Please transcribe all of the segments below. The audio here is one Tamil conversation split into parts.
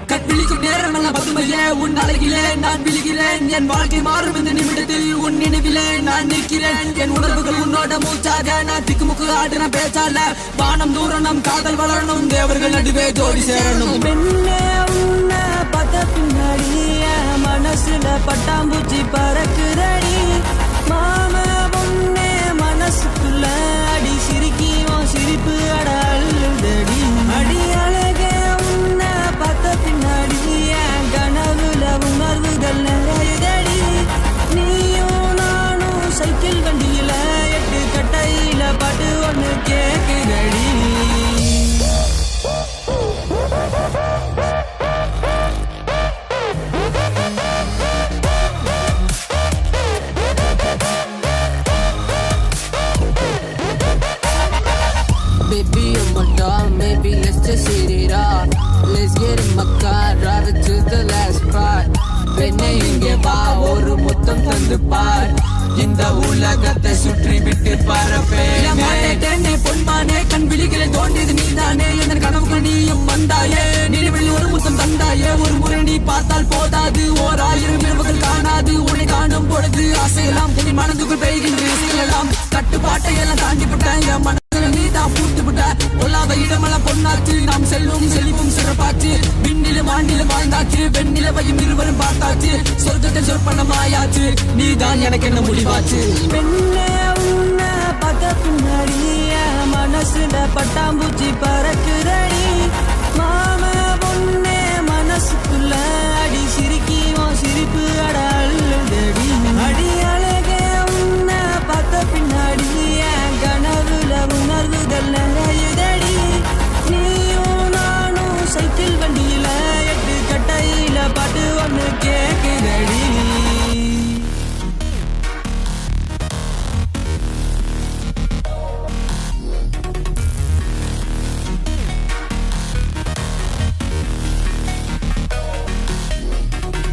கற்பிழிக்கும் நேரமெல்லாம் பசுமையே உன் அழகிலே நான் விழுகிறேன். என் வாழ்க்கை மாறும் இந்த நிமிடத்தில் உன் நினைவிலே நான் நிற்கிறேன். என் உணர்வுகள் உன்னோட மூச்சாக நான் திக்குமுக்கு ஆடுன பேச்சால வானம் தூரணும் காதல் வளரணும் தேவர்கள் நடுவே ஜோடி சேரணும். பெண்ணே உன்னை பார்த்த பின்னாடி மனசுல பட்டாம்பூச்சி பறக்குதடி. மாம பொண்ணே மனசுக்குள்ள அடி சிரிக்கும் சிரிப்பு அட அள்ளுதடி. அடி அழகே உன்னை பார்த்த பின்னாடி கனவுல உணர்வுகள் நிறையுதடி. நீயும் நானும் சைக்கிள் வண்டியில 8 கட்டையில பாட்டு ஒண்ணு கேக்குதடி. Baby, I'm a doll, maybe let's just hit it off. Let's get in my car, drive it to the last part. பெண்ணே இங்கே வா ஒரு முத்தம் தந்து பார். இந்த உலகத்தை சுற்றி விட்டு பரப்பேனே பொன்மானே கண் விழிகளை தோண்டியது நீதானே. என் கனவுக்கு நீயும் வந்தாயே நினைவில் ஒரு முத்தம் தந்தாயே. ஒரு முறை நீ பார்த்தால் போதாது 1000 இரவுகள் காணாது. உன்னை காணும் பொழுது ஆசையெல்லாம் என் மனதுக்குள் பெய்கின்ற இசையெல்லாம் கட்டுப்பாட்டை எல்லாம் தாண்டி விட்டேன். என் மனதில் நீ தான் பூட்டு விட்ட பொல்லாத இடமெல்லாம் பொன்னாச்சு. நாம் செல்வம் செழிப்பும் சிறப்பாச்சு. விண்ணிலும் ஆண்டிலும் வாழ்ந்தாச்சு. வெண்ணிலவையும் இருவரும் பார்த்தாச்சு. சொர்க்கத்தில் சொற்பனமாயாச்சு. நீதான் எனக்கு என்ன முடிவாச்சு. பெண்ணே உன்னை பார்த்த பின்னாடி மனசுல பட்டாம்பூச்சி பறக்குதடி. மாம பொண்ணே மனசுக்குள்ள அடி சிரிக்கும் சிரிப்பு அட அள்ளுதடி. அடி அழகே உன்னை பார்த்த பின்னாடி கனவுல உணர்வுகள் நிறையுதடி. நீயும் நானும் சைக்கிள் வண்டியில 8 கட்டையில பாட்டு ஒண்ணு கேக்குதடி.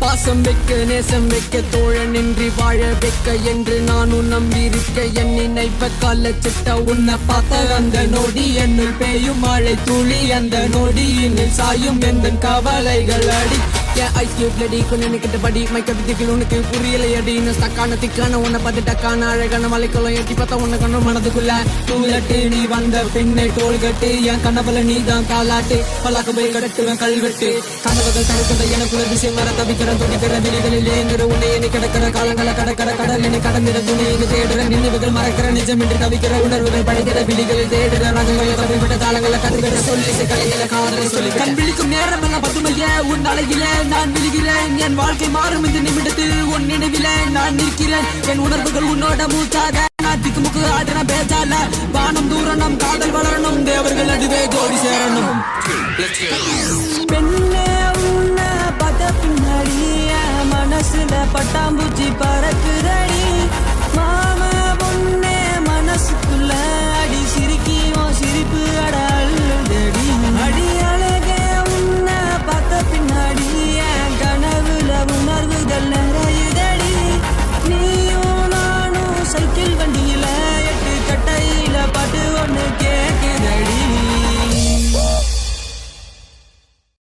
பாசம் வைக்க நேசம் வைக்க தோழனின்றி வாழ வைக்க என்று நானும் நம்பியிருக்க என் நினைப்ப கால சிட்ட உன்னை பார்த்த அந்த நொடி என்னுள் பேயும் மழை துளி. அந்த நொடியினில் சாயும் எந்த கவலைகள் அடி. என் ஐஸ் கியூப் லடி கொஞ்சம் கிட்ட படி மை கவிதைகள் உனக்கு புரியலை அடி. ஸ்டக்கான திக்கான உன்னை பார்த்து டக்கான அழகான மலைக்குளம் எட்டி பார்த்தா உன்னை கண்ணு மனதுக்குள்ள தூளட்டு. நீ வந்த பின்னை தோள்கட்டு என் கனவுல நீ தான் காலாட்டு. பல்லாக்க போய் கடட்டுவேன் கல்வெட்டு. கனவுகள் தடுக்கிற எனக்குள்ள திசை வர தவிக்கிற துடிக்கிற விழிகளில் ஏங்குற உன்னை எண்ணி கிடக்கிற காலங்களை கடற்கர கடல் என்னை கடந்திர துணி இங்கு தேடுற நினைவுகள் மறக்கிற நிஜம் என்று தவிக்கிற உணர்வுகள் படிக்கிற விழிகளில் தேடுற ரகங்களை தவிப்பட்ட தாளங்களை கற்றுக்கிற சொல்லி கலைகளை காதலை சொல்லி கண் விழிக்கும் நேரம் எல்லாம் பசுமையே உன் அழகிலே நான் விழுகிறேன். என் வாழ்க்கை மாறும் இந்த நிமிடத்தில் உன் நினைவிலே நான் நிற்கிறேன். என் உணர்வுகள் உன்னோட மூச்சாக நான் திக்குமுக்கு ஆடுன பேச்சால வானம் தூரணும் காதல் வளரணும் தேவர்கள் நடுவே ஜோடி சேரணும்.